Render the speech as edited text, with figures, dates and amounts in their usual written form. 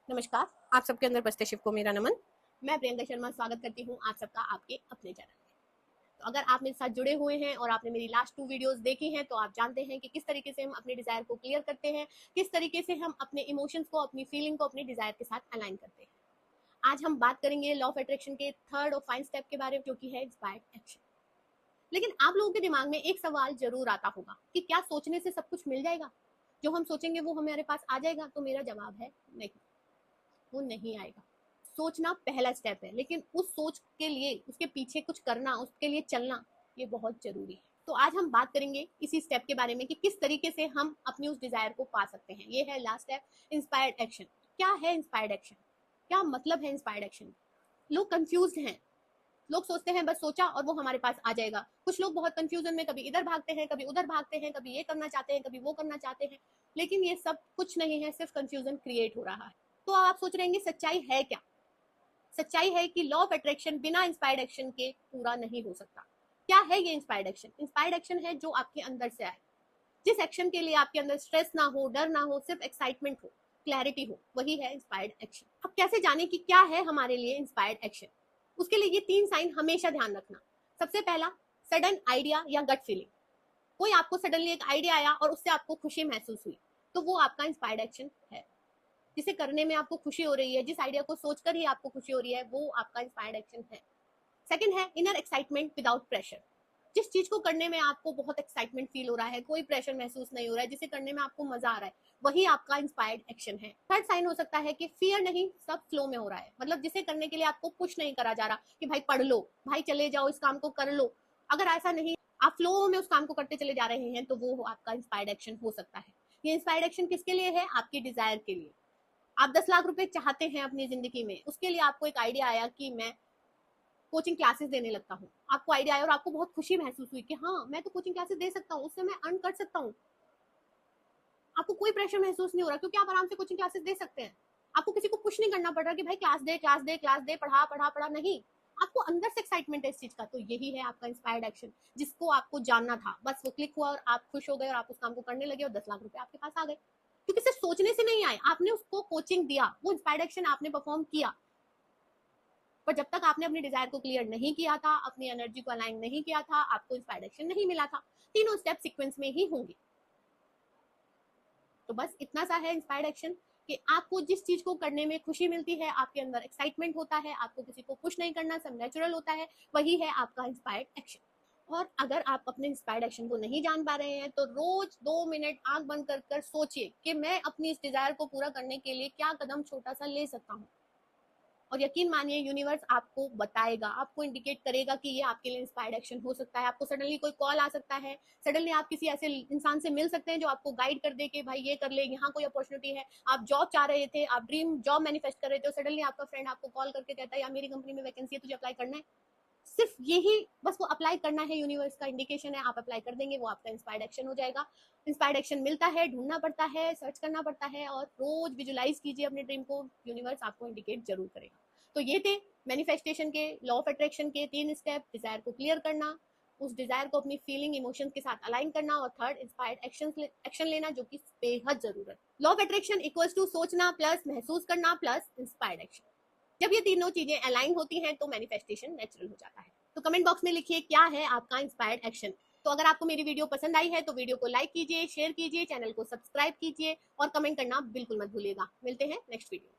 नमस्कार, आप सबके अंदर बसते शिव को मेरा नमन। मैं प्रियंका शर्मा स्वागत करती हूँ आप सबका आपके अपने चैनल में। तो अगर आप मेरे साथ जुड़े हुए हैं और आपने मेरी लास्ट 2 वीडियोस देखी हैं तो आप जानते हैं कि किस तरीके से हम अपने डिजायर को क्लियर करते हैं, किस तरीके से हम अपने इमोशंस को, अपनी फीलिंग को अपने डिजायर के साथ अलाइन करते हैं। आज हम बात करेंगे लॉ ऑफ अट्रैक्शन के थर्ड और फाइनल स्टेप के बारे में, जो कि है इंस्पायर्ड एक्शन। लेकिन आप लोगों के दिमाग में एक सवाल जरूर आता होगा कि क्या सोचने से सब कुछ मिल जाएगा, जो हम सोचेंगे वो हमारे पास आ जाएगा? तो मेरा जवाब है नहीं, वो नहीं आएगा। सोचना पहला स्टेप है, लेकिन उस सोच के लिए उसके पीछे कुछ करना, उसके लिए चलना, ये बहुत जरूरी है। तो आज हम बात करेंगे इसी स्टेप के बारे में कि किस तरीके से हम अपनी उस डिजायर को पा सकते हैं। ये है लास्ट स्टेप, इंस्पायर्ड एक्शन। क्या है इंस्पायर्ड एक्शन? क्या मतलब है इंस्पायर्ड एक्शन? लोग कंफ्यूज हैं। लोग सोचते हैं बस सोचा और वो हमारे पास आ जाएगा। कुछ लोग बहुत कंफ्यूजन में कभी इधर भागते हैं, कभी उधर भागते हैं, कभी ये करना चाहते हैं, कभी वो करना चाहते हैं, लेकिन ये सब कुछ नहीं है, सिर्फ कंफ्यूजन क्रिएट हो रहा है। तो आप सोच रहे हैं सच्चाई है क्या? सच्चाई है कि लॉ ऑफ अट्रैक्शन बिना इंस्पायर्ड एक्शन के पूरा नहीं हो सकता। क्या है ये इंस्पायर्ड एक्शन? इंस्पायर्ड एक्शन है जो आपके अंदर से आए, जिस एक्शन के लिए आपके अंदर स्ट्रेस ना हो, डर ना हो, सिर्फ एक्साइटमेंट हो, क्लैरिटी हो, वही है इंस्पायर्ड एक्शन। अब कैसे जाने कि क्या है हमारे लिए इंस्पायर्ड एक्शन? उसके लिए ये 3 साइन हमेशा ध्यान रखना। सबसे पहला, सडन आइडिया या गट फीलिंग। कोई आपको सडनली एक आइडिया आया और उससे आपको खुशी महसूस हुई, तो वो आपका इंस्पायर्ड एक्शन है। जिसे करने में आपको खुशी हो रही है, जिस आइडिया को सोचकर ही आपको खुशी हो रही है, वो आपका इंस्पायर्ड एक्शन है। सेकंड है इनर एक्साइटमेंट विदाउट प्रेशर। जिस चीज को करने में आपको बहुत एक्साइटमेंट फील हो रहा है, कोई प्रेशर महसूस नहीं हो रहा है, जिसे करने में आपको मजा आ रहा है, वही आपका इंस्पायर्ड एक्शन है। थर्ड साइन हो सकता है कि फियर नहीं, सब फ्लो में हो रहा है। मतलब जिसे करने के लिए आपको पुश नहीं करा जा रहा कि भाई पढ़ लो, भाई चले जाओ इस काम को कर लो। अगर ऐसा नहीं, आप फ्लो में उस काम को करते चले जा रहे हैं, तो वो आपका इंस्पायर्ड एक्शन हो सकता है। ये इंस्पायर्ड एक्शन किसके लिए है? आपकी डिजायर के लिए। आप 10 लाख रुपए चाहते हैं अपनी जिंदगी में, उसके लिए आपको एक आइडिया आया कि मैं कोचिंग क्लासेस देने लगता हूँ। आपको आइडिया आया और आपको बहुत खुशी महसूस हुई कि हाँ, मैं तो कोचिंग क्लासेस दे सकता हूँ, उससे मैं अर्न कर सकता हूँ। आपको कोई प्रेशर महसूस नहीं हो रहा, क्योंकि आप आराम से कोचिंग क्लासेस दे सकते हैं। आपको किसी को पुश नहीं करना पड़ रहा कि भाई क्लास दे, क्लास दे, क्लास दे, पढ़ा पढ़ा पढ़ा। नहीं, आपको अंदर से एक्साइटमेंट है इस चीज का। तो यही है आपका इंस्पायर्ड एक्शन, जिसको आपको जानना था। बस वो क्लिक हुआ और आप खुश हो गए और आप उस काम को करने लगे और 10 लाख रुपए आपके पास आ गए। क्योंकि सिर्फ सोचने से नहीं आए, आपने उसको कोचिंग दिया, वो इंस्पायर्ड एक्शन आपने परफॉर्म किया। पर जब तक आपने अपनी डिजायर को क्लियर नहीं किया था, अपनी एनर्जी को अलाइन नहीं किया था, आपको इंस्पायर्ड एक्शन नहीं मिला था। तीनों स्टेप सीक्वेंस में ही होंगे। तो बस इतना सा है इंस्पायर्ड एक्शन, कि आपको जिस चीज को करने में खुशी मिलती है, आपके अंदर एक्साइटमेंट होता है, आपको किसी को पुश नहीं करना, सब नेचुरल होता है, वही है आपका इंस्पायर्ड एक्शन। और अगर आप अपने इंस्पायर्ड एक्शन को नहीं जान पा रहे हैं, तो रोज 2 मिनट आंख बंद कर कर सोचिए कि मैं अपनी इस डिजायर को पूरा करने के लिए क्या कदम छोटा सा ले सकता हूँ। और यकीन मानिए, यूनिवर्स आपको बताएगा, आपको इंडिकेट करेगा कि ये आपके लिए इंस्पायर्ड एक्शन हो सकता है। आपको सडनली कोई कॉल आ सकता है, सडनली आप किसी ऐसे इंसान से मिल सकते हैं जो आपको गाइड कर दे कि भाई ये कर ले, यहाँ कोई अपॉर्चुनिटी है। आप जॉब चाह रहे थे, आप ड्रीम जॉब मैनिफेस्ट कर रहे थे, सडनली आपका फ्रेंड आपको कॉल करके कहता है यार मेरी कंपनी में वैकेंसी है, तुझे अप्लाई करना है। सिर्फ यही, बस वो अप्लाई करना है, यूनिवर्स का इंडिकेशन है, आप अप्लाई कर देंगे, वो आपका इंस्पायर्ड एक्शन हो जाएगा। इंस्पायर्ड एक्शन मिलता है, ढूंढना पड़ता है, सर्च करना पड़ता है, और रोज विजुलाइज कीजिए अपने ड्रीम को, यूनिवर्स आपको इंडिकेट जरूर करेगा। तो ये थे मैनिफेस्टेशन के, लॉ ऑफ अट्रैक्शन के 3 स्टेप। डिजायर को क्लियर करना, उस डिजायर को अपनी फीलिंग इमोशंस के साथ अलाइन करना, और थर्ड इंस्पायर्ड एक्शन लेना, जो कि बेहद जरूरत। Law of attraction equals to सोचना प्लस महसूस करना प्लस इंस्पायर्ड एक्शन। जब ये तीनों चीजें अलाइन होती हैं तो मैनिफेस्टेशन नेचुरल हो जाता है। तो कमेंट बॉक्स में लिखिए क्या है आपका इंस्पायर्ड एक्शन। तो अगर आपको मेरी वीडियो पसंद आई है तो वीडियो को लाइक कीजिए, शेयर कीजिए, चैनल को सब्सक्राइब कीजिए और कमेंट करना बिल्कुल मत भूलिएगा। मिलते हैं नेक्स्ट वीडियो।